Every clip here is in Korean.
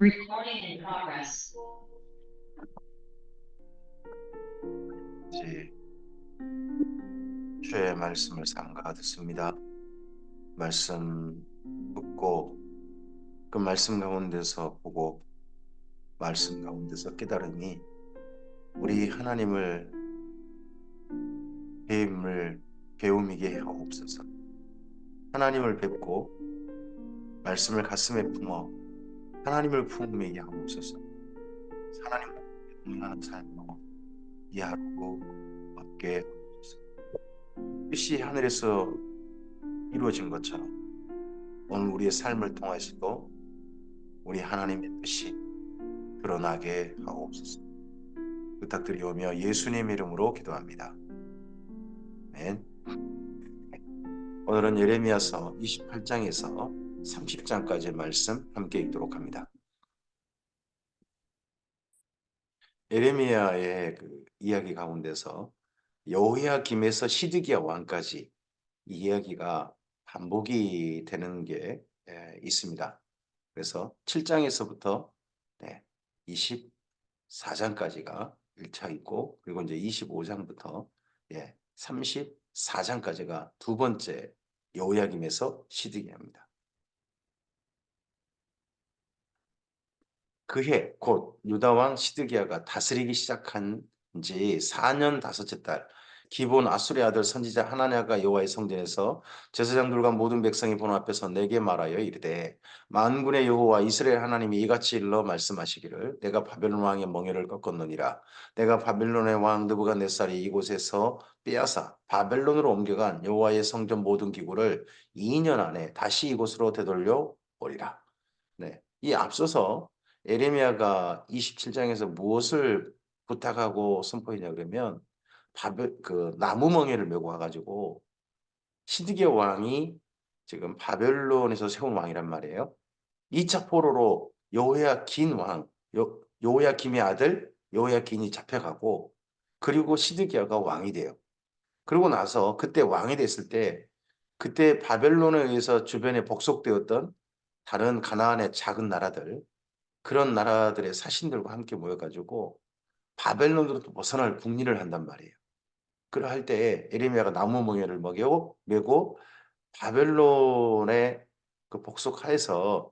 Recording in progress. 이제 주의 말씀을 삼가 듣습니다. 말씀 듣고 그 말씀 가운데서 보고 말씀 가운데서 깨달으니 우리 하나님을 배움이게 하옵소서. 하나님을 뵙고 말씀을 가슴에 품어 하나님을 품음이게 하옵소서. 하나님과 동행하는 삶으로 이 하루 얻게 하옵소서. 뜻이 하늘에서 이루어진 것처럼 오늘 우리의 삶을 통해서도 우리 하나님의 뜻이 드러나게 하옵소서. 부탁드리오며 예수님의 이름으로 기도합니다. 아멘. 오늘은 예레미야서 28장에서 30장까지의 말씀 함께 읽도록 합니다. 예레미야의 그 이야기 가운데서 여호야김에서 시드기야 왕까지 이 이야기가 반복이 되는 게 있습니다. 그래서 7장에서부터 24장까지가 1차 있고, 그리고 이제 25장부터 34장까지가 두 번째 여호야김에서 시드기야입니다. 그해 곧 유다왕 시드기야가 다스리기 시작한 지 4년 다섯째 달, 기본 아수리 아들 선지자 하나냐가 여호와의 성전에서 제사장들과 모든 백성이 보는 앞에서 내게 말하여 이르되, 만군의 여호와 이스라엘 하나님이 이같이 일러 말씀하시기를, 내가 바벨론 왕의 멍에를 꺾었느니라. 내가 바벨론의 왕 느부갓네살이 이곳에서 빼앗아 바벨론으로 옮겨간 여호와의 성전 모든 기구를 2년 안에 다시 이곳으로 되돌려 오리라. 이 앞서서 에레미야가 27장에서 무엇을 부탁하고 선포했냐 그러면, 그 나무 멍에를 메고 와가지고 시드기야 왕이 지금 바벨론에서 세운 왕이란 말이에요. 2차 포로로 여호야긴 왕, 여호야김의 아들 여호야긴이 잡혀가고, 그리고 시드기야가 왕이 돼요. 그러고 나서 그때 왕이 됐을 때, 그때 바벨론에 의해서 주변에 복속되었던 다른 가나안의 작은 나라들, 그런 나라들의 사신들과 함께 모여가지고 바벨론으로부터 벗어날 국리를 한단 말이에요. 그러할 때 에레미야가 나무 멍에를 메고 바벨론의 그 복속하에서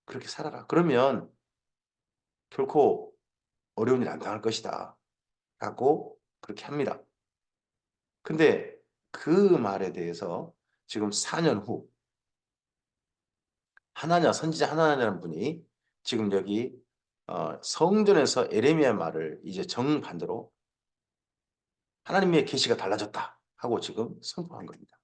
그렇게 살아라. 그러면 결코 어려운 일 안 당할 것이다. 라고 그렇게 합니다. 근데 그 말에 대해서 지금 4년 후 선지자 하나냐라는 분이 지금 여기 성전에서 에레미야 말을 이제 정반대로 하나님의 계시가 달라졌다 하고 지금 선포한 겁니다.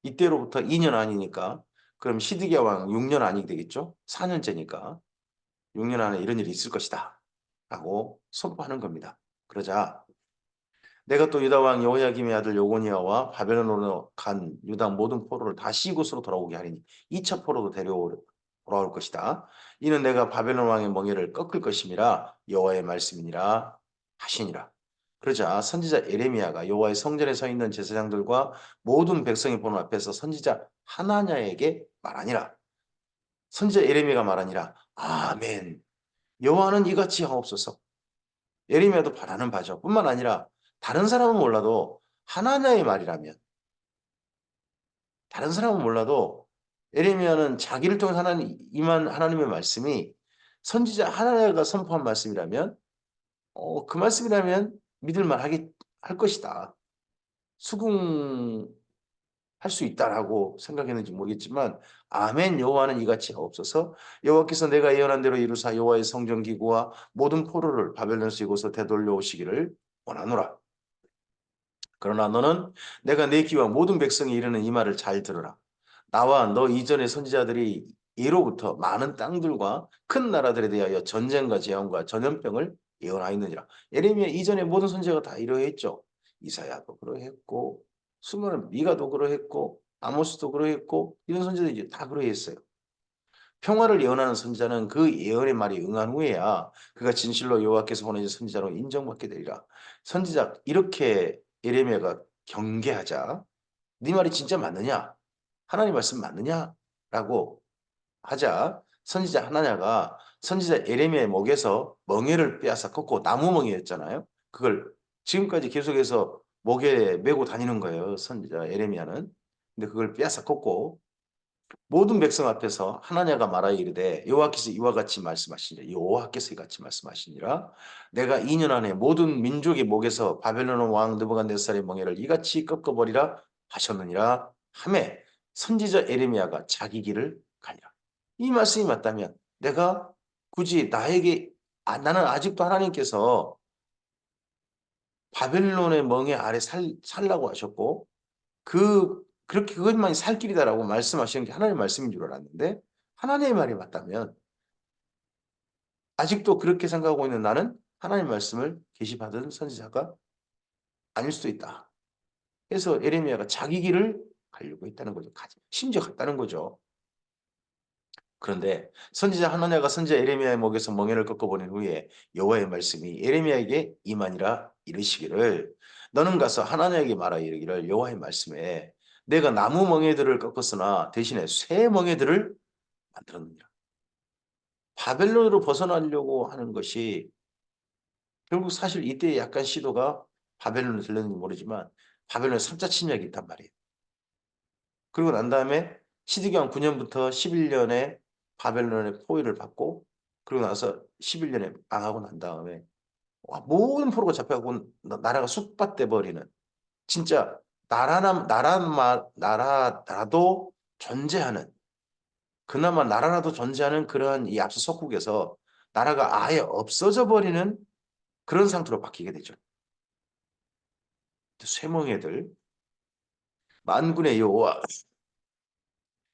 이때로부터 2년 아니니까 그럼 시드기야 왕 6년 아니게 되겠죠? 4년째니까 6년 안에 이런 일이 있을 것이다 라고 선포하는 겁니다. 그러자 내가 또 유다 왕 여호야김의 아들 요고니아와 바벨론으로 간 유다 모든 포로를 다시 이곳으로 돌아오게 하리니 2차 포로도 돌아올 것이다. 이는 내가 바벨론 왕의 멍에를 꺾을 것임이라 여호와의 말씀이니라 하시니라. 그러자 선지자 에레미야가 여호와의 성전에 서 있는 제사장들과 모든 백성이 보는 앞에서 선지자 하나냐에게 말하니라. 선지자 에레미야가 말하니라. 아멘. 여호와는 이같이 하옵소서. 에레미야도 바라는 바죠. 뿐만 아니라 다른 사람은 몰라도 하나냐의 말이라면, 다른 사람은 몰라도 에레미야는 자기를 통해 임한 하나님의 말씀이 선지자 하나냐가 선포한 말씀이라면, 그 말씀이라면 믿을만 할 것이다. 수긍할 수 있다라고 생각했는지 모르겠지만, 아멘. 여호와는 이같이 하옵소서. 여호와께서 내가 예언한 대로 이루사 여호와의 성전 기구와 모든 포로를 바벨론에서 이곳으로 되돌려 오시기를 원하노라. 그러나 너는 내가 내 귀와 모든 백성이 이르는 이 말을 잘 들으라. 나와 너 이전의 선지자들이 예로부터 많은 땅들과 큰 나라들에 대하여 전쟁과 재앙과 전염병을 예언하였느니라. 예레미야 이전의 모든 선지자가 다 이러했죠. 이사야도 그러했고, 수많은 미가도 그러했고, 아모스도 그러했고, 이런 선지자들이 다 그러했어요. 평화를 예언하는 선지자는 그 예언의 말이 응한 후에야 그가 진실로 여호와께서 보내신 선지자로 인정받게 되리라. 선지자 이렇게 예레미야가 경계하자, 네 말이 진짜 맞느냐? 하나님 말씀 맞느냐? 라고 하자 선지자 하나냐가 선지자 에레미야의 목에서 멍에를 빼앗아 꺾고 나무 멍에였잖아요. 그걸 지금까지 계속해서 목에 메고 다니는 거예요. 선지자 에레미야는. 근데 그걸 빼앗아 꺾고 모든 백성 앞에서 하나냐가 말하여 이르되 여호와께서 이와 같이 말씀하시니라. 여호와께서 이같이 말씀하시니라. 내가 2년 안에 모든 민족의 목에서 바벨론 왕 느부갓네살의 멍에를 이같이 꺾어버리라 하셨느니라 하매 선지자 에레미야가 자기 길을 가니라. 이 말씀이 맞다면 내가 굳이 나에게 나는 아직도 하나님께서 바벨론의 멍에 아래 살라고 하셨고 그렇게 그것만이 살 길이다라고 말씀하시는 게 하나님의 말씀인 줄 알았는데 하나님의 말이 맞다면 아직도 그렇게 생각하고 있는 나는 하나님의 말씀을 계시받은 선지자가 아닐 수도 있다. 그래서 에레미야가 자기 길을 가려고 했다는 거죠. 심지어 갔다는 거죠. 그런데 선지자 하나냐가 선지자 에레미야의 목에서 멍에를 꺾어버린 후에 여호와의 말씀이 에레미야에게 임하니라 이르시기를 너는 가서 하나냐에게 말하여 이르기를 여호와의 말씀에 내가 나무 멍에들을 꺾었으나 대신에 새 멍에들을 만들었느니라. 바벨론으로 벗어나려고 하는 것이 결국 사실 이때 약간 시도가 바벨론으로 들렸는지 모르지만 바벨론의 3차 침략이 있단 말이에요. 그리고 난 다음에 시드기왕 9년부터 11년에 바벨론의 포위를 받고 그리고 나서 11년에 망하고 난 다음에 모든 포로가 잡혀가고 나라가 쑥밭돼 버리는 진짜 나라도 존재하는 그나마 나라라도 존재하는 그러한 이 앞서 석국에서 나라가 아예 없어져 버리는 그런 상태로 바뀌게 되죠. 쇠멍에들 만군의 여호와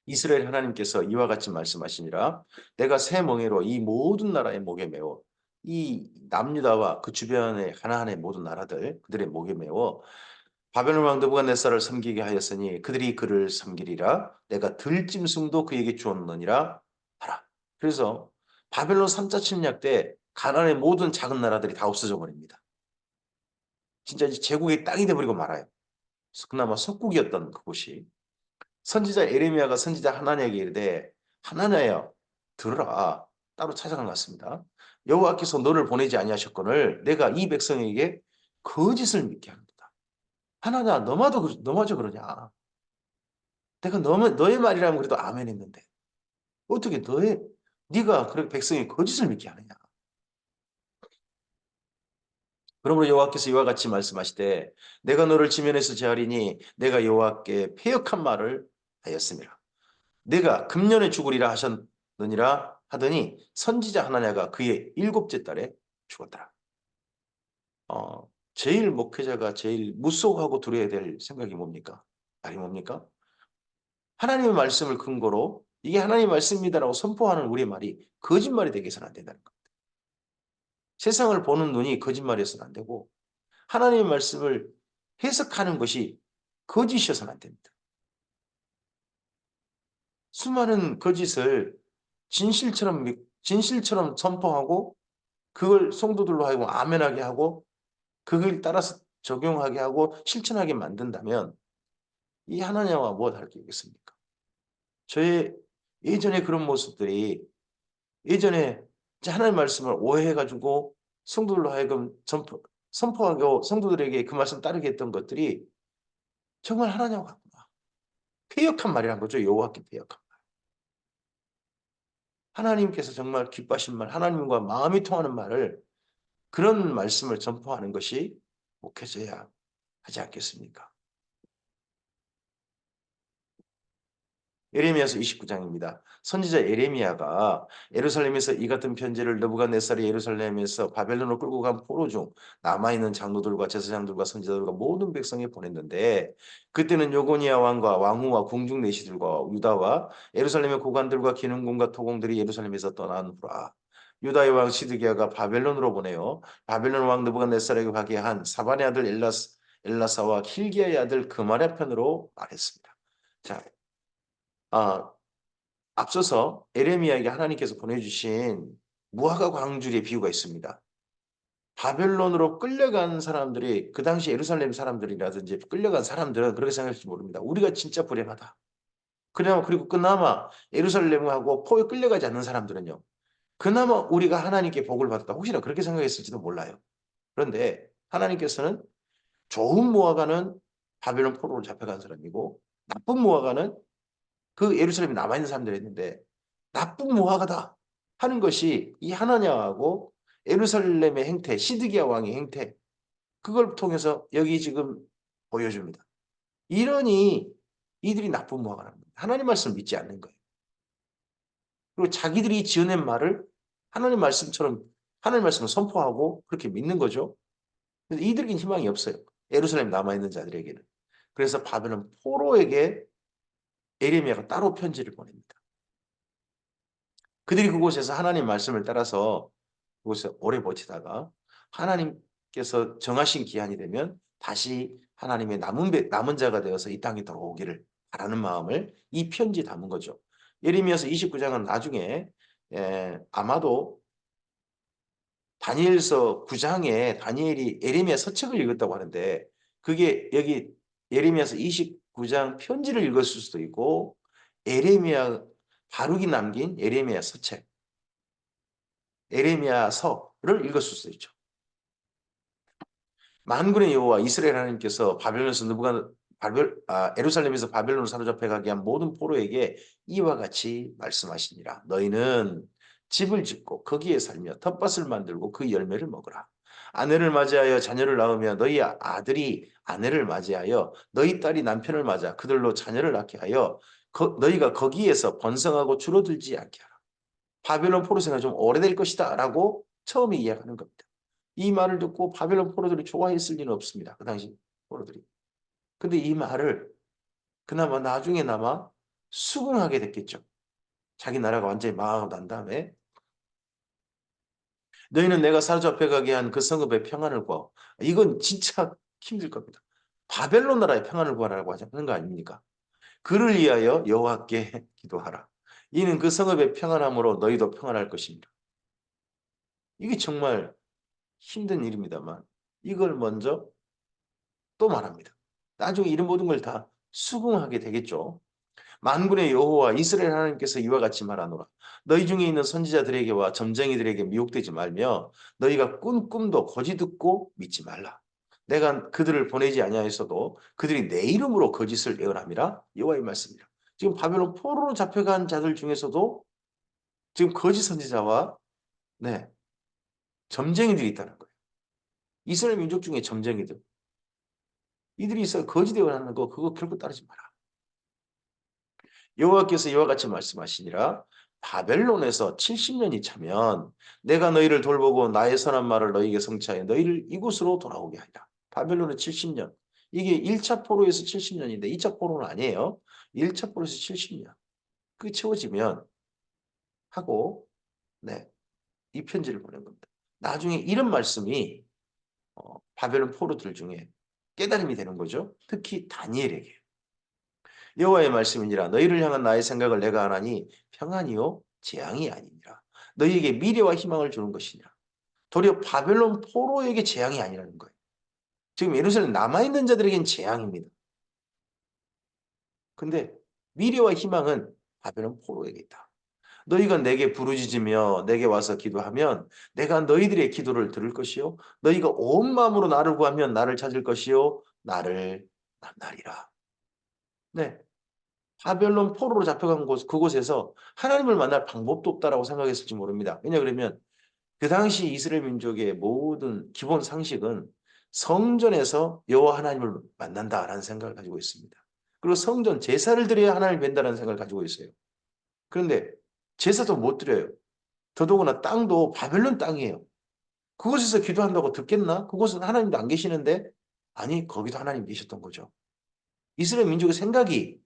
이스라엘 하나님께서 이와 같이 말씀하시니라 내가 새 멍에로 이 모든 나라의 목에 메워 이 남유다와 그 주변의 하나하나의 모든 나라들 그들의 목에 메워 바벨론 왕 느부갓네살을 섬기게 하였으니 그들이 그를 섬기리라 내가 들짐승도 그에게 주었느니라 하라. 그래서 바벨론 3차 침략 때 가나안의 모든 작은 나라들이 다 없어져 버립니다. 진짜 이제 제국의 땅이 돼버리고 말아요. 그나마 석국이었던 그곳이 선지자 에레미야가 선지자 하나냐에게 이르되 하나냐여 들으라 따로 찾아간 것 같습니다. 여호와께서 너를 보내지 아니하셨거늘 내가 이 백성에게 거짓을 믿게 하는도다. 하나냐 너마저 그러냐. 내가 너의 말이라면 그래도 아멘 했는데 어떻게 네가 그렇게 백성이 거짓을 믿게 하느냐. 그러므로 여호와께서 이와 같이 말씀하시되 내가 너를 지면에서 제하리니 내가 여호와께 패역한 말을 하였습니다. 내가 금년에 죽으리라 하셨느니라 하더니 선지자 하나냐가 그의 7째 달에 죽었더라. 제일 목회자가 제일 무서워하고 두려워야 될 생각이 뭡니까? 말이 뭡니까? 하나님의 말씀을 근거로 이게 하나님의 말씀입니다라고 선포하는 우리의 말이 거짓말이 되게 해서는 안 된다는 겁니다. 세상을 보는 눈이 거짓말이어서는 안 되고 하나님의 말씀을 해석하는 것이 거짓이어서는 안 됩니다. 수많은 거짓을 진실처럼 선포하고 그걸 성도들로 하여금 아멘하게 하고 그걸 따라서 적용하게 하고 실천하게 만든다면 이 하나님과 무엇 다를 게 있겠습니까? 저의 예전에 그런 모습들이 예전에 하나님의 말씀을 오해해가지고 성도들로 하여금 선포하고 성도들에게 그 말씀 따르게 했던 것들이 정말 하나님과 같구나. 패역한 말이란 거죠. 여호와께 패역한 말. 하나님께서 정말 기뻐하신 말, 하나님과 마음이 통하는 말을 그런 말씀을 전포하는 것이 목회자야 하지 않겠습니까? 예레미야서 29장입니다. 선지자 예레미야가 예루살렘에서 이 같은 편지를 느부갓네살이 예루살렘에서 바벨론으로 끌고 간 포로 중 남아있는 장로들과 제사장들과 선지자들과 모든 백성에 보냈는데 그때는 요고니아 왕과 왕후와 궁중 내시들과 유다와 예루살렘의 고관들과 기능군과 토공들이 예루살렘에서 떠난 후라. 유다의 왕 시드기야가 바벨론으로 보내어 바벨론 왕 느부갓네살에게 가게 한 사반의 아들 엘라사와 힐기야의 아들 그마랴 편으로 말했습니다. 자, 아, 앞서서 에레미야에게 하나님께서 보내주신 무화과 광주리의 비유가 있습니다. 바벨론으로 끌려간 사람들이 그 당시 예루살렘 사람들이라든지 끌려간 사람들은 그렇게 생각할지 모릅니다. 우리가 진짜 불행하다. 그리고 그나마 예루살렘하고 포에 끌려가지 않는 사람들은요. 그나마 우리가 하나님께 복을 받았다. 혹시나 그렇게 생각했을지도 몰라요. 그런데 하나님께서는 좋은 무화과는 바벨론 포로로 잡혀간 사람이고 나쁜 무화과는 그 예루살렘에 남아있는 사람들이 있는데 나쁜 무화과다 하는 것이 이 하나냐하고 예루살렘의 행태, 시드기야 왕의 행태, 그걸 통해서 여기 지금 보여줍니다. 이러니 이들이 나쁜 무화과라는 거예요. 하나님 말씀을 믿지 않는 거예요. 그리고 자기들이 지어낸 말을 하나님 말씀처럼 하나님 말씀을 선포하고 그렇게 믿는 거죠. 근데 이들에게는 희망이 없어요. 예루살렘에 남아있는 자들에게는. 그래서 바벨론 포로에게 예레미야가 따로 편지를 보냅니다. 그들이 그곳에서 하나님 말씀을 따라서 그곳에 오래 버티다가 하나님께서 정하신 기한이 되면 다시 하나님의 남은 자가 되어서 이 땅에 들어오기를 바라는 마음을 이 편지에 담은 거죠. 예레미야서 29장은 나중에 아마도 다니엘서 9장에 다니엘이 예레미야 서책을 읽었다고 하는데 그게 여기 예레미야서 29장 편지를 읽었을 수도 있고 예레미야 바룩이 남긴 예레미야 서책, 예레미야서를 읽었을 수도 있죠. 만군의 여호와 이스라엘 하나님께서 바벨론에서 예루살렘에서 바벨론을 사로잡혀 가게 한 모든 포로에게 이와 같이 말씀하시니라. 너희는 집을 짓고 거기에 살며 텃밭을 만들고 그 열매를 먹으라. 아내를 맞이하여 자녀를 낳으며 너희 아들이 아내를 맞이하여 너희 딸이 남편을 맞아 그들로 자녀를 낳게 하여 너희가 거기에서 번성하고 줄어들지 않게 하라. 바벨론 포로 생활이 좀 오래될 것이다 라고 처음에 이야기하는 겁니다. 이 말을 듣고 바벨론 포로들이 좋아했을 리는 없습니다. 그 당시 포로들이. 근데 이 말을 그나마 나중에나마 수긍하게 됐겠죠. 자기 나라가 완전히 망하고 난 다음에 너희는 내가 사로잡혀 가게 한 그 성읍의 평안을 구하고 이건 진짜 힘들 겁니다. 바벨론 나라의 평안을 구하라고 하는 거 아닙니까? 그를 위하여 여호와께 기도하라. 이는 그 성읍의 평안함으로 너희도 평안할 것입니다. 이게 정말 힘든 일입니다만 이걸 먼저 또 말합니다. 나중에 이런 모든 걸 다 수긍하게 되겠죠. 만군의 여호와 이스라엘 하나님께서 이와 같이 말하노라. 너희 중에 있는 선지자들에게와 점쟁이들에게 미혹되지 말며 너희가 꾼 꿈도 거짓 듣고 믿지 말라. 내가 그들을 보내지 아니하였어도 그들이 내 이름으로 거짓을 예언함이라 여호와의 말씀이라. 지금 바벨론 포로로 잡혀간 자들 중에서도 지금 거짓 선지자와 네, 점쟁이들이 있다는 거예요. 이스라엘 민족 중에 점쟁이들. 이들이 있어 거짓 예언하는 거 그거 결코 따르지 마라. 여호와께서 이와 같이 말씀하시니라. 바벨론에서 70년이 차면 내가 너희를 돌보고 나의 선한 말을 너희에게 성취하여 너희를 이곳으로 돌아오게 하리라. 바벨론의 70년. 이게 1차 포로에서 70년인데 2차 포로는 아니에요. 1차 포로에서 70년. 그게 채워지면 하고 네, 이 편지를 보낸 겁니다. 나중에 이런 말씀이 바벨론 포로들 중에 깨달음이 되는 거죠. 특히 다니엘에게. 여호와의 말씀이니라. 너희를 향한 나의 생각을 내가 하나니 평안이요 재앙이 아니니라. 너희에게 미래와 희망을 주는 것이니라. 도리어 바벨론 포로에게 재앙이 아니라는 거예요. 지금 예루살렘 남아있는 자들에겐 재앙입니다. 근데 미래와 희망은 바벨론 포로에게 있다. 너희가 내게 부르짖으며 내게 와서 기도하면 내가 너희들의 기도를 들을 것이요 너희가 온 마음으로 나를 구하면 나를 찾을 것이요 나를 만나리라. 네. 바벨론 포로로 잡혀간 그곳에서 하나님을 만날 방법도 없다라고 생각했을지 모릅니다. 왜냐 그러면 그 당시 이스라엘 민족의 모든 기본 상식은 성전에서 여호와 하나님을 만난다라는 생각을 가지고 있습니다. 그리고 성전 제사를 드려야 하나님을 뵌다는 생각을 가지고 있어요. 그런데 제사도 못 드려요. 더더구나 땅도 바벨론 땅이에요. 그곳에서 기도한다고 듣겠나? 그곳은 하나님도 안 계시는데 아니 거기도 하나님 계셨던 거죠. 이스라엘 민족의 생각이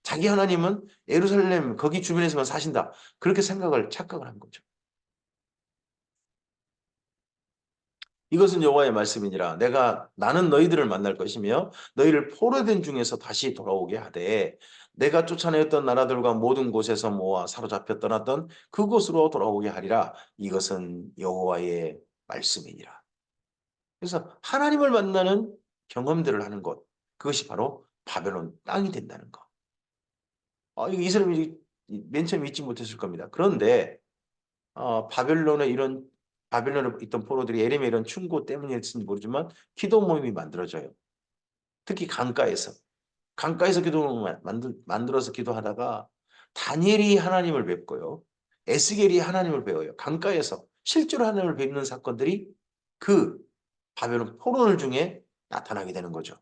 자기 하나님은 예루살렘 거기 주변에서만 사신다. 그렇게 착각을 한 거죠. 이것은 여호와의 말씀이니라. 나는 너희들을 만날 것이며 너희를 포로된 중에서 다시 돌아오게 하되 내가 쫓아내었던 나라들과 모든 곳에서 모아 사로잡혀 떠났던 그곳으로 돌아오게 하리라. 이것은 여호와의 말씀이니라. 그래서 하나님을 만나는 경험들을 하는 것. 그것이 바로 바벨론 땅이 된다는 것. 이거 이스라엘이 맨 처음 잊지 못했을 겁니다. 그런데 바벨론에 있던 포로들이 에рем의 이런 충고 때문일지는 모르지만 기도 모임이 만들어져요. 특히 강가에서 기도 만들어서 기도하다가 다니엘이 하나님을 뵙고요. 에스겔이 하나님을 배워요. 강가에서 실제로 하나님을 뵙는 사건들이 그 바벨론 포로들 중에 나타나게 되는 거죠.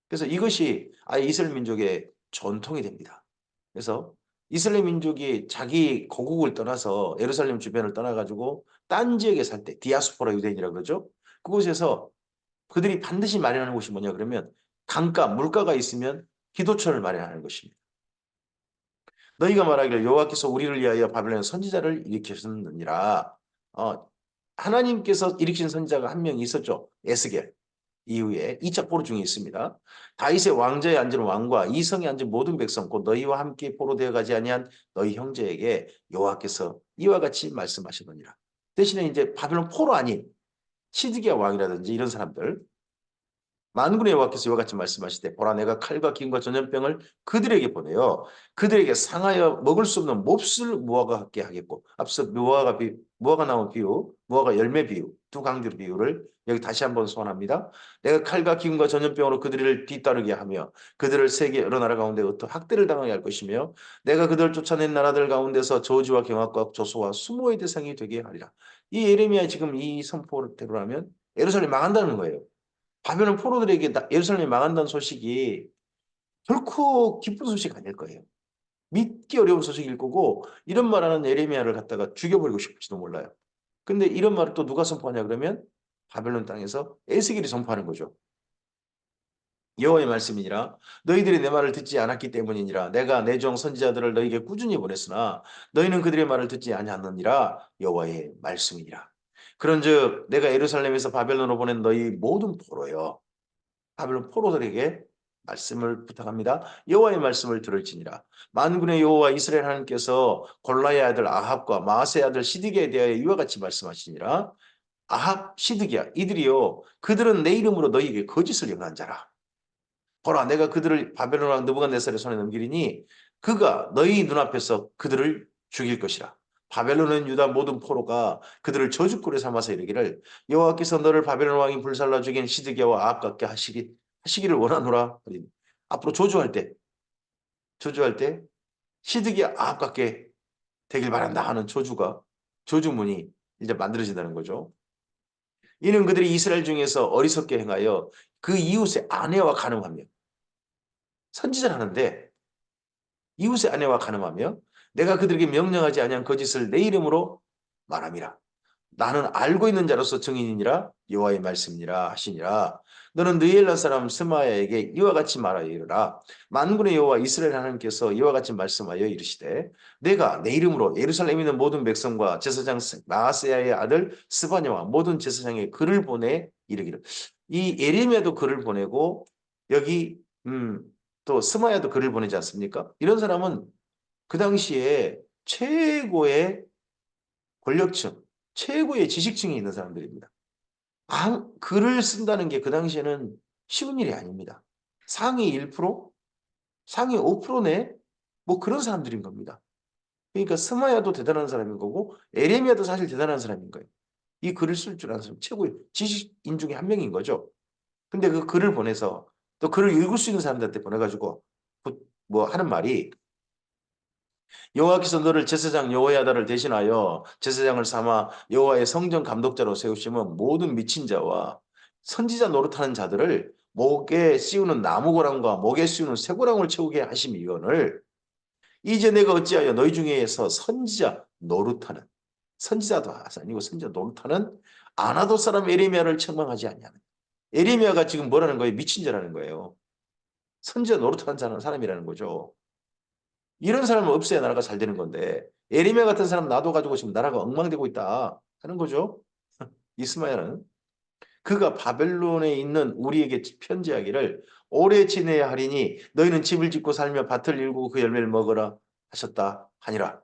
그래서 이것이 아예 이스라엘 민족의 전통이 됩니다. 그래서 이스라엘 민족이 자기 고국을 떠나서 예루살렘 주변을 떠나가지고 딴 지역에 살 때 디아스포라 유대인이라고 그러죠. 그곳에서 그들이 반드시 마련하는 곳이 뭐냐 그러면 강가, 물가가 있으면 기도처를 마련하는 것입니다. 너희가 말하기를 여호와께서 우리를 위하여 바벨론 선지자를 일으키셨느니라. 하나님께서 일으킨 선지자가 한 명 있었죠. 에스겔. 이후에 2차 포로 중에 있습니다. 다윗의 왕좌에 앉은 왕과 이 성에 앉은 모든 백성 곧 너희와 함께 포로되어 가지 아니한 너희 형제에게 여호와께서 이와 같이 말씀하시느니라. 대신에 이제 바벨론 포로 아닌 시드기야 왕이라든지 이런 사람들 만군의 여호와께서 이와 같이 말씀하시되 보라 내가 칼과 기근과 전염병을 그들에게 보내어 그들에게 상하여 먹을 수 없는 몹쓸 무화과 같게 하겠고 앞서 무화과 나온 비유 무화과 열매 비유 두 강조 비유를 여기 다시 한번 소환합니다. 내가 칼과 기근과 전염병으로 그들을 뒤따르게 하며 그들을 세계 여러 나라 가운데 학대를 당하게 할 것이며 내가 그들을 쫓아낸 나라들 가운데서 저주와 경악과 조소와 수모의 대상이 되게 하리라. 이 예레미야 지금 이 선포대로라면 예루살렘이 망한다는 거예요. 바벨론 포로들에게 예루살렘이 망한다는 소식이 결코 기쁜 소식 아닐 거예요. 믿기 어려운 소식일 거고 이런 말하는 예레미야를 갖다가 죽여버리고 싶을지도 몰라요. 근데 이런 말을 또 누가 선포하냐 그러면 바벨론 땅에서 에스겔이 선포하는 거죠. 여호와의 말씀이니라 너희들이 내 말을 듣지 않았기 때문이니라 내가 내 종 선지자들을 너희에게 꾸준히 보냈으나 너희는 그들의 말을 듣지 아니하느니라 여호와의 말씀이니라. 그런즉 내가 예루살렘에서 바벨론으로 보낸 너희 모든 포로여 바벨론 포로들에게 말씀을 부탁합니다. 여호와의 말씀을 들을지니라. 만군의 여호와 이스라엘 하나님께서 골라의 아들 아합과 마아세의 아들 시드기야에 대하여 이와 같이 말씀하시니라. 아합, 시드기야 이들이요 그들은 내 이름으로 너희에게 거짓을 연한 자라. 보라 내가 그들을 바벨론 왕 느부갓네살의 손에 넘기리니 그가 너희 눈앞에서 그들을 죽일 것이라. 바벨론은 유다 모든 포로가 그들을 저주꾼에 삼아서 이르기를 여호와께서 너를 바벨론 왕이 불살라 죽인 시드기야와 아합 같게 하시기를 원하노라. 앞으로 조주할 때 시드기야 아합 같게 되길 바란다 하는 조주문이 이제 만들어진다는 거죠. 이는 그들이 이스라엘 중에서 어리석게 행하여 그 이웃의 아내와 간음하며 선지자를 하는데 이웃의 아내와 간음하며 내가 그들에게 명령하지 아니한 거짓을 내 이름으로 말함이라. 나는 알고 있는 자로서 증인이니라 여호와의 말씀이니라 하시니라. 너는 느엘라 사람 스마야에게 이와 같이 말하여 이르라. 만군의 여호와 이스라엘 하나님께서 이와 같이 말씀하여 이르시되 내가 내 이름으로 예루살렘에 있는 모든 백성과 제사장 마아세야의 아들 스바냐와 모든 제사장의 글을 보내 이르기를. 이 예레미야도 글을 보내고 여기 또 스마야도 글을 보내지 않습니까? 이런 사람은 그 당시에 최고의 권력층, 최고의 지식층이 있는 사람들입니다. 글을 쓴다는 게 그 당시에는 쉬운 일이 아닙니다. 상위 1%? 상위 5% 내? 뭐 그런 사람들인 겁니다. 그러니까 스마야도 대단한 사람인 거고 에레미야도 사실 대단한 사람인 거예요. 이 글을 쓸 줄 아는 사람 최고의 지식인 중에 한 명인 거죠. 근데 그 글을 보내서 또 글을 읽을 수 있는 사람들한테 보내가지고 뭐 하는 말이 여호와께서 너를 제사장 여호야다를 대신하여 제사장을 삼아 여호와의 성전 감독자로 세우시면 모든 미친 자와 선지자 노릇하는 자들을 목에 씌우는 나무고랑과 목에 씌우는 쇠고랑을 채우게 하심이거늘 이제 내가 어찌하여 너희 중에서 선지자 노릇하는 선지자도 아니고 선지자 노릇하는 아나도 사람 에레미야를 책망하지 아니하는 에레미야가 지금 뭐라는 거예요? 미친 자라는 거예요. 선지자 노릇하는 사람이라는 거죠. 이런 사람을 없애야 나라가 잘 되는 건데 에리메 같은 사람 놔둬가지고 지금 나라가 엉망되고 있다 하는 거죠. 이스마엘은 그가 바벨론에 있는 우리에게 편지하기를 오래 지내야 하리니 너희는 집을 짓고 살며 밭을 일구고 그 열매를 먹으라 하셨다 하니라.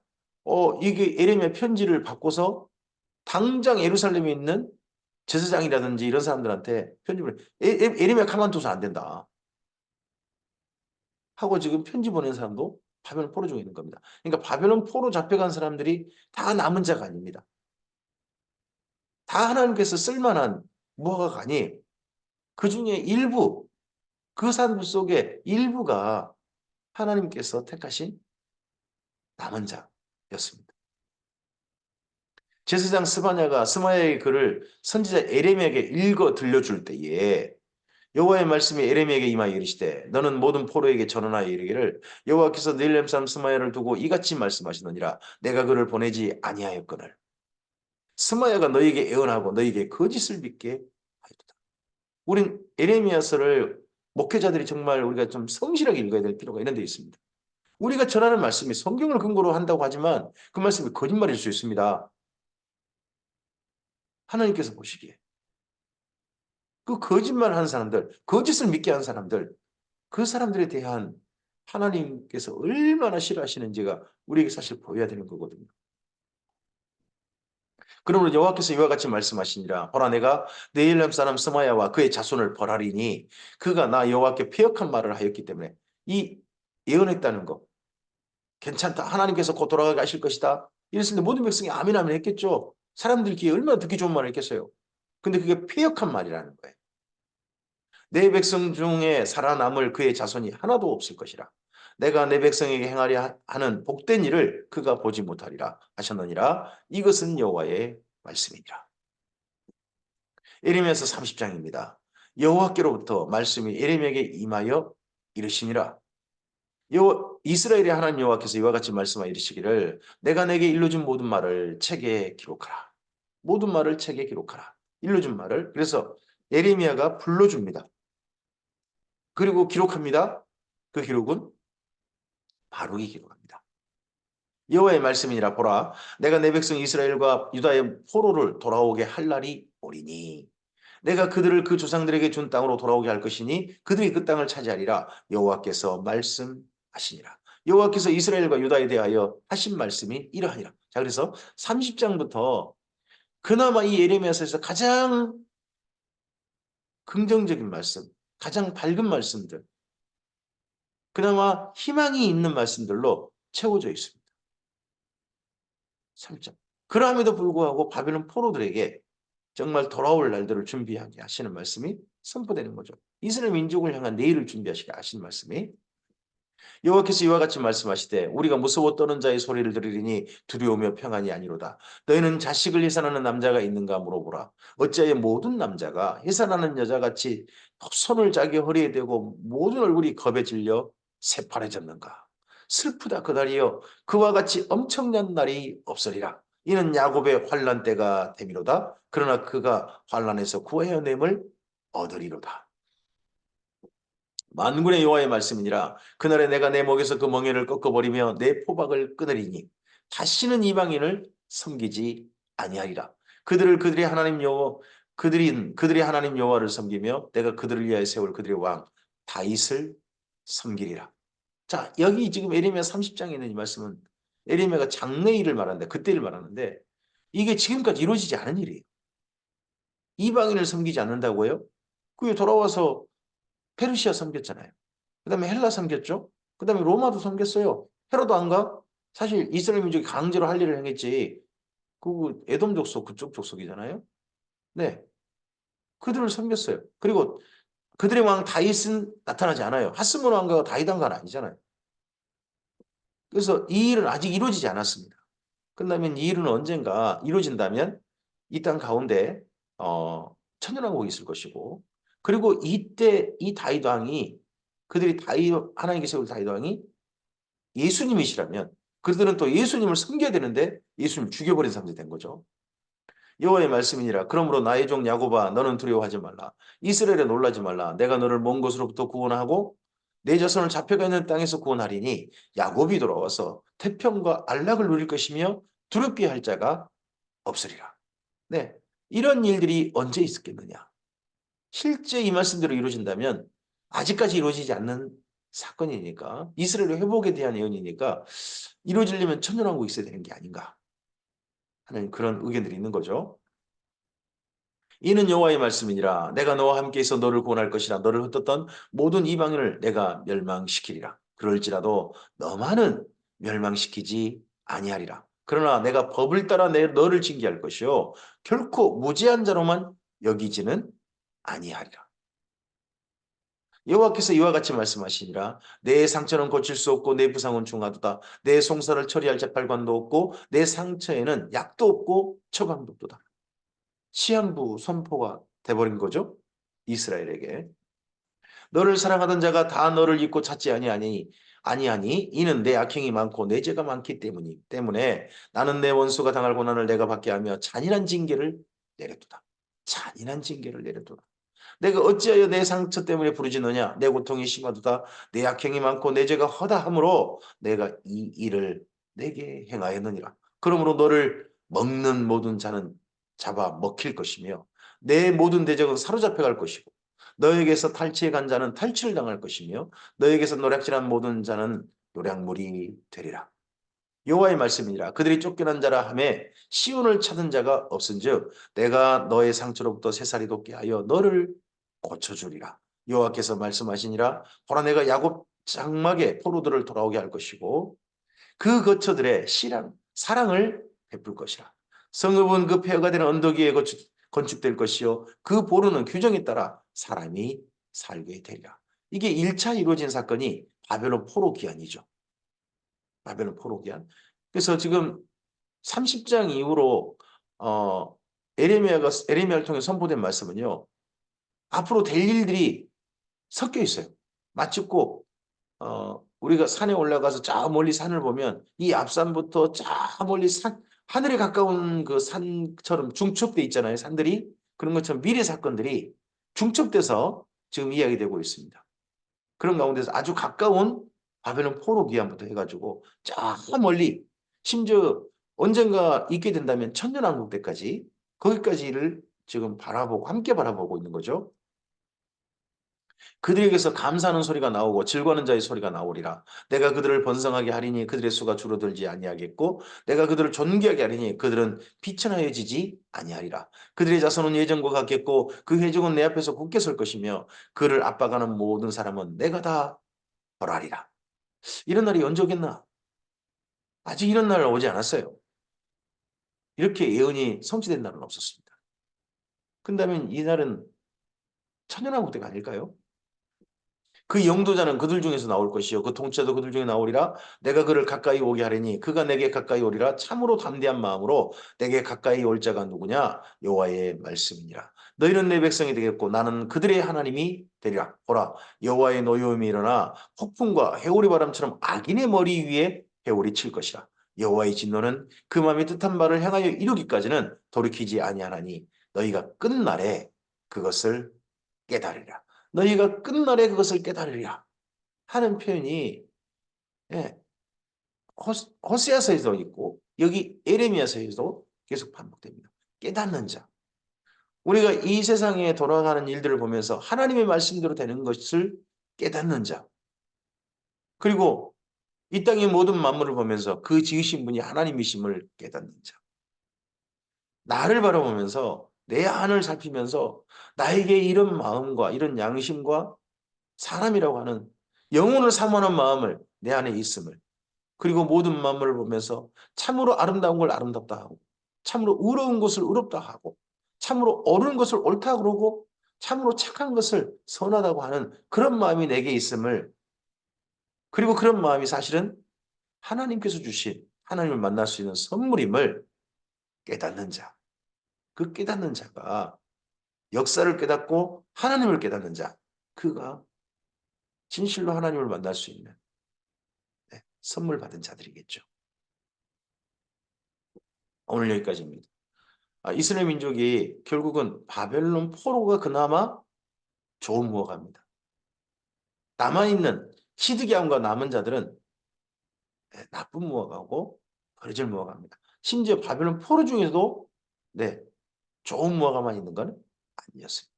이게 에레미야 편지를 받고서 당장 예루살렘에 있는 제사장이라든지 이런 사람들한테 편집을 에레미야 가만둬서 안 된다 하고 지금 편지 보낸 사람도 바벨론 포로 중에 있는 겁니다. 그러니까 바벨론 포로 잡혀간 사람들이 다 남은 자가 아닙니다. 다 하나님께서 쓸만한 무화과가 아니에요. 그 중에 일부, 그 사람들 속에 일부가 하나님께서 택하신 남은 자였습니다. 제사장 스바냐가 스마야의 글을 선지자 에레미야에게 읽어 들려줄 때에 여호와의 말씀이 에레미야에게 임하여 이르시되 너는 모든 포로에게 전언하여 이르기를 여호와께서 느헤람 사람 스마야를 두고 이같이 말씀하시느니라 내가 그를 보내지 아니하였거늘 스마야가 너에게 애언하고 너에게 거짓을 믿게 하였다. 우린 에레미야서를 목회자들이 정말 우리가 좀 성실하게 읽어야 될 필요가 있는 데 있습니다. 우리가 전하는 말씀이 성경을 근거로 한다고 하지만 그 말씀이 거짓말일 수 있습니다. 하나님께서 보시기에 그 거짓말하는 사람들, 거짓을 믿게 하는 사람들, 그 사람들에 대한 하나님께서 얼마나 싫어하시는지가 우리에게 사실 보여야 되는 거거든요. 그러므로 여호와께서 이와 같이 말씀하시니라. 보라 내가 느헤람 사람 스마야와 그의 자손을 벌하리니 그가 나 여호와께 패역한 말을 하였기 때문에 이 예언했다는 거 괜찮다. 하나님께서 곧 돌아가게 하실 것이다. 이랬을 때 모든 백성이 아멘 아멘 했겠죠. 사람들 귀에 얼마나 듣기 좋은 말을 했겠어요. 근데 그게 패역한 말이라는 거예요. 내 백성 중에 살아남을 그의 자손이 하나도 없을 것이라. 내가 내 백성에게 행하려 하는 복된 일을 그가 보지 못하리라 하셨느니라. 이것은 여호와의 말씀이니라. 예레미야서 30장입니다. 여호와께로부터 말씀이 예레미야에게 임하여 이르시니라. 이스라엘의 하나님 여호와께서 이와 같이 말씀하여 이르시기를 내가 내게 일러준 모든 말을 책에 기록하라. 모든 말을 책에 기록하라. 일러준 말을. 그래서 예레미야가 불러줍니다. 그리고 기록합니다. 그 기록은 바룩이 기록합니다. 여호와의 말씀이니라. 보라 내가 내 백성 이스라엘과 유다의 포로를 돌아오게 할 날이 오리니 내가 그들을 그 조상들에게 준 땅으로 돌아오게 할 것이니 그들이 그 땅을 차지하리라. 여호와께서 말씀하시니라. 여호와께서 이스라엘과 유다에 대하여 하신 말씀이 이러하니라. 자, 그래서 30장부터 그나마 이 예레미야서에서 가장 긍정적인 말씀, 가장 밝은 말씀들, 그나마 희망이 있는 말씀들로 채워져 있습니다. 3장. 그럼에도 불구하고 바벨론 포로들에게 정말 돌아올 날들을 준비하게 하시는 말씀이 선포되는 거죠. 이스라엘 민족을 향한 내일을 준비하시게 하시는 말씀이 여호와께서 이와 같이 말씀하시되 우리가 무서워 떠는 자의 소리를 들으리니 두려우며 평안이 아니로다. 너희는 자식을 해산하는 남자가 있는가 물어보라. 어찌하여 모든 남자가 해산하는 여자같이 손을 자기 허리에 대고 모든 얼굴이 겁에 질려 새파래졌는가. 슬프다 그날이여 그와 같이 엄청난 날이 없으리라. 이는 야곱의 환난 때가 되미로다. 그러나 그가 환난에서 구해내임을 얻으리로다. 만군의 여호와의 말씀이니라. 그날에 내가 내 목에서 그 멍에를 꺾어버리며 내 포박을 끊으리니 다시는 이방인을 섬기지 아니하리라. 그들이 하나님 여호와 그들이 하나님 여호와를 섬기며 내가 그들을 위하여 세울 그들의 왕 다윗을 섬기리라. 자, 여기 지금 에레미야 30장에 있는 이 말씀은 에레미야가 장래일을 말하는데 그때를 말하는데 이게 지금까지 이루어지지 않은 일이에요. 이방인을 섬기지 않는다고요? 그게 돌아와서 페르시아 섬겼잖아요. 그 다음에 헬라 섬겼죠. 그 다음에 로마도 섬겼어요. 헤로도 안 가? 사실 이스라엘 민족이 강제로 할 일을 행했지. 그 에돔 족속 그쪽 족속이잖아요. 네, 그들을 섬겼어요. 그리고 그들의 왕 다윗은 나타나지 않아요. 하스몬 왕가가 다윗 왕가는 아니잖아요. 그래서 이 일은 아직 이루어지지 않았습니다. 끝나면 이 일은 언젠가 이루어진다면 이 땅 가운데 천년왕국이 있을 것이고 그리고 이때 이 다윗 왕이 그들이 하나님께 세울 다윗 왕이 예수님이시라면 그들은 또 예수님을 섬겨야 되는데 예수님을 죽여버린 사람들이 된 거죠. 여호와의 말씀이니라. 그러므로 나의 종 야곱아 너는 두려워하지 말라. 이스라엘에 놀라지 말라. 내가 너를 먼 곳으로부터 구원하고 내 자손을 잡혀가 있는 땅에서 구원하리니 야곱이 돌아와서 태평과 안락을 누릴 것이며 두렵게 할 자가 없으리라. 네, 이런 일들이 언제 있었겠느냐. 실제 이 말씀대로 이루어진다면 아직까지 이루어지지 않는 사건이니까 이스라엘 회복에 대한 예언이니까 이루어지려면 천년왕국이 있어야 되는 게 아닌가 하는 그런 의견들이 있는 거죠. 이는 여호와의 말씀이니라. 내가 너와 함께 있어 너를 구원할 것이라. 너를 흩었던 모든 이방인을 내가 멸망시키리라. 그럴지라도 너만은 멸망시키지 아니하리라. 그러나 내가 법을 따라 너를 징계할 것이요 결코 무죄한 자로만 여기지는 아니하리라. 여호와께서 이와 같이 말씀하시니라. 내 상처는 고칠 수 없고 내 부상은 중하도다. 내 송사를 처리할 재판관도 없고 내 상처에는 약도 없고 처방도 없도다. 시한부 선포가 돼버린 거죠. 이스라엘에게. 너를 사랑하던 자가 다 너를 잊고 찾지 아니하니 이는 내 악행이 많고 내 죄가 많기 때문에 나는 내 원수가 당할 고난을 내가 받게 하며 잔인한 징계를 내려두다. 잔인한 징계를 내려두다. 내가 어찌하여 내 상처 때문에 부르짖느냐? 내 고통이 심하도다. 내 악행이 많고 내 죄가 허다함으로 내가 이 일을 내게 행하였느니라. 그러므로 너를 먹는 모든 자는 잡아 먹힐 것이며 내 모든 대적은 사로잡혀 갈 것이고 너에게서 탈취해 간 자는 탈취를 당할 것이며 너에게서 노략질한 모든 자는 노략물이 되리라. 여호와의 말씀이니라. 그들이 쫓겨난 자라 하매 시온을 찾은 자가 없은즉 내가 너의 상처로부터 새살이 돋게 하여 너를 고쳐주리라. 여호와께서 말씀하시니라. 보라 내가 야곱 장막에 포로들을 돌아오게 할 것이고 그 거처들의 사랑을 베풀 것이라. 성읍은 그 폐허가 되는 언덕 위에 건축될 것이요 그 보루는 규정에 따라 사람이 살게 되리라. 이게 1차 이루어진 사건이 바벨론 포로 기한이죠. 바벨론 포로 기한. 그래서 지금 30장 이후로 에레미야를 통해 선포된 말씀은요. 앞으로 될 일들이 섞여 있어요. 마치 꼭 우리가 산에 올라가서 저 멀리 산을 보면 이 앞산부터 저 멀리 하늘에 가까운 그 산처럼 중첩돼 있잖아요. 산들이. 그런 것처럼 미래 사건들이 중첩돼서 지금 이야기되고 있습니다. 그런 가운데서 아주 가까운 바벨론 포로 기한부터 해가지고 저 멀리 심지어 언젠가 있게 된다면 천년왕국 때까지 거기까지를 지금 바라보고 함께 바라보고 있는 거죠. 그들에게서 감사하는 소리가 나오고 즐거워하는 자의 소리가 나오리라. 내가 그들을 번성하게 하리니 그들의 수가 줄어들지 아니하겠고 내가 그들을 존귀하게 하리니 그들은 비천하여지지 아니하리라. 그들의 자손은 예전과 같겠고 그 회중은 내 앞에서 굳게 설 것이며 그를 압박하는 모든 사람은 내가 다 벌하리라. 이런 날이 언제 오겠나? 아직 이런 날 오지 않았어요. 이렇게 예언이 성취된 날은 없었습니다. 그렇다면 이 날은 천년왕국 때가 아닐까요? 그 영도자는 그들 중에서 나올 것이요 그 통치자도 그들 중에 나오리라. 내가 그를 가까이 오게 하리니 그가 내게 가까이 오리라. 참으로 담대한 마음으로 내게 가까이 올 자가 누구냐? 여호와의 말씀이니라. 너희는 내 백성이 되겠고 나는 그들의 하나님이 되리라. 보라 여호와의 노여움이 일어나 폭풍과 해오리 바람처럼 악인의 머리 위에 해오리 칠 것이라. 여호와의 진노는 그 마음의 뜻한 바를 행하여 이루기까지는 돌이키지 아니하나니 너희가 끝날에 그것을 깨달으리라. 너희가 끝날에 그것을 깨달으리라 하는 표현이 예, 호세아서에도 있고 여기 에레미야서에도 계속 반복됩니다. 깨닫는 자. 우리가 이 세상에 돌아가는 일들을 보면서 하나님의 말씀대로 되는 것을 깨닫는 자. 그리고 이 땅의 모든 만물을 보면서 그 지으신 분이 하나님이심을 깨닫는 자. 나를 바라보면서 내 안을 살피면서 나에게 이런 마음과 이런 양심과 사람이라고 하는 영혼을 사모하는 마음을 내 안에 있음을 그리고 모든 만물을 보면서 참으로 아름다운 걸 아름답다 하고 참으로 의로운 것을 의롭다 하고 참으로 옳은 것을 옳다 그러고 참으로 착한 것을 선하다고 하는 그런 마음이 내게 있음을 그리고 그런 마음이 사실은 하나님께서 주신 하나님을 만날 수 있는 선물임을 깨닫는 자. 그 깨닫는 자가 역사를 깨닫고 하나님을 깨닫는 자. 그가 진실로 하나님을 만날 수 있는 선물 받은 자들이겠죠. 오늘 여기까지입니다. 이스라엘 민족이 결국은 바벨론 포로가 그나마 좋은 무화과입니다. 남아있는 시드기야과 남은 자들은 나쁜 무화과고 버려질 무화과입니다. 심지어 바벨론 포로 중에서도 좋은 무화과만 있는 건 아니었습니다.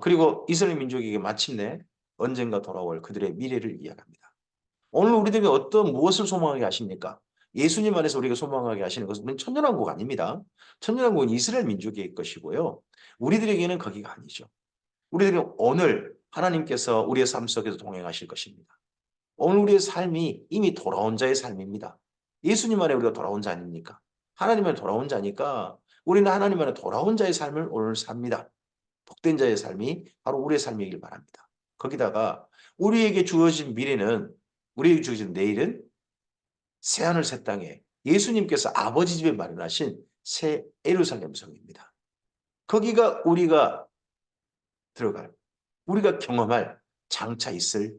그리고 이스라엘 민족에게 마침내 언젠가 돌아올 그들의 미래를 이야기합니다. 오늘 우리들이 무엇을 소망하게 하십니까? 예수님 안에서 우리가 소망하게 하시는 것은 천년왕국 아닙니다. 천년왕국은 이스라엘 민족의 것이고요. 우리들에게는 거기가 아니죠. 우리들은 오늘 하나님께서 우리의 삶 속에서 동행하실 것입니다. 오늘 우리의 삶이 이미 돌아온 자의 삶입니다. 예수님 안에 우리가 돌아온 자 아닙니까? 하나님 안에 돌아온 자니까 우리는 하나님 안에 돌아온 자의 삶을 오늘 삽니다. 복된 자의 삶이 바로 우리의 삶이길 바랍니다. 거기다가 우리에게 주어진 미래는, 우리에게 주어진 내일은 새하늘 새 땅에 예수님께서 아버지 집에 마련하신 새 예루살렘 성입니다. 거기가 우리가 들어갈, 우리가 경험할 장차 있을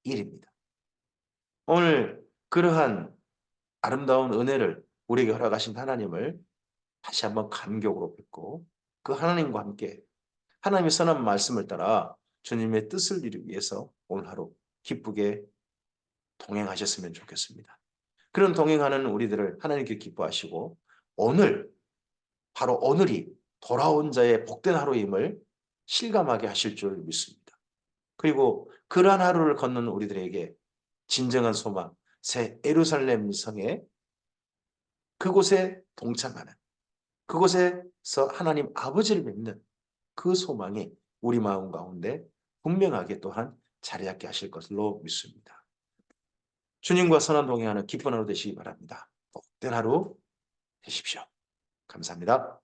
일입니다. 오늘 그러한 아름다운 은혜를 우리에게 허락하신 하나님을 다시 한번 감격으로 뵙고 그 하나님과 함께 하나님의 선한 말씀을 따라 주님의 뜻을 이루기 위해서 오늘 하루 기쁘게 동행하셨으면 좋겠습니다. 그런 동행하는 우리들을 하나님께 기뻐하시고 오늘, 바로 오늘이 돌아온 자의 복된 하루임을 실감하게 하실 줄 믿습니다. 그리고 그러한 하루를 걷는 우리들에게 진정한 소망, 새 예루살렘 성에 그곳에 동참하는, 그곳에서 하나님 아버지를 뵙는 그 소망이 우리 마음 가운데 분명하게 또한 자리 잡게 하실 것으로 믿습니다. 주님과 선한 동행하는 기쁜 하루 되시기 바랍니다. 복된 하루 되십시오. 감사합니다.